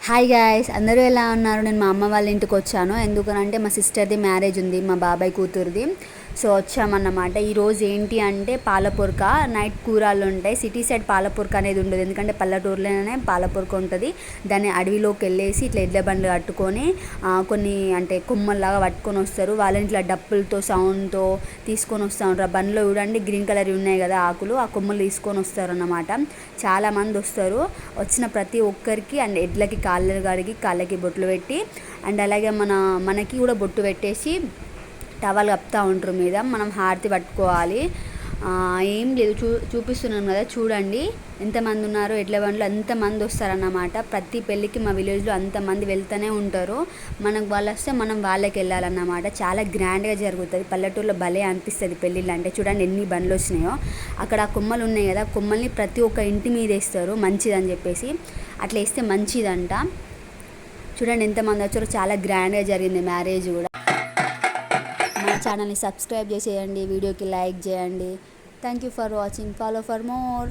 Hi guys, అందరూ ఎలా ఉన్నారు? నేను మా అమ్మ వాళ్ళ ఇంటికి వచ్చాను. ఎందుకనంటే మా సిస్టర్ది మ్యారేజ్ ఉంది, మా బాబాయ్ కూతురుది. సో వచ్చామన్నమాట. ఈరోజు ఏంటి అంటే పాలపురక నైట్ కూరలు ఉంటాయి. సిటీ సైడ్ పాలపురక అనేది ఉండదు, ఎందుకంటే పల్లెటూరులోనే పాలపురక ఉంటుంది. దాన్ని అడవిలోకి వెళ్ళేసి ఇట్లా ఎడ్ల బండ్లు కట్టుకొని కొన్ని అంటే కొమ్మల్లాగా పట్టుకొని వస్తారు. వాళ్ళని ఇట్లా డప్పులతో సౌండ్తో తీసుకొని వస్తూ ఉంటారు. బండ్లో చూడండి గ్రీన్ కలర్ ఉన్నాయి కదా ఆకులు, ఆ కొమ్మలు తీసుకొని వస్తారు అన్నమాట. చాలామంది వస్తారు. వచ్చిన ప్రతి ఒక్కరికి అండ్ ఎడ్లకి కాళ్ళు కడిగి కాళ్ళకి బొట్లు పెట్టి అండ్ అలాగే మనకి కూడా బొట్టు పెట్టేసి టవల్ కప్తా ఉంటారు మీద. మనం హారతి పట్టుకోవాలి. ఏం లేదు, చూపిస్తున్నాను కదా, చూడండి ఎంతమంది ఉన్నారో. ఎడ్ల బండ్లు అంతమంది వస్తారన్నమాట. ప్రతి పెళ్ళికి మా విలేజ్లో అంతమంది వెళ్తూనే ఉంటారు. మనకు వాళ్ళు వస్తే మనం వాళ్ళకి వెళ్ళాలన్నమాట. చాలా గ్రాండ్గా జరుగుతుంది. పల్లెటూరులో భలే అనిపిస్తుంది పెళ్ళిళ్ళు అంటే. చూడండి ఎన్ని బండ్లు వచ్చినాయో. అక్కడ కొమ్మలు ఉన్నాయి కదా, కొమ్మల్ని ప్రతి ఒక్క ఇంటి మీద వేస్తారు మంచిదని చెప్పేసి. అట్లా వేస్తే మంచిదంట. చూడండి ఎంతమంది వచ్చారో. చాలా గ్రాండ్గా జరిగింది మ్యారేజ్ కూడా. మా ఛానల్ని సబ్స్క్రైబ్ చేసేయండి, వీడియోకి లైక్ చేయండి. Thank you for watching. Follow for more.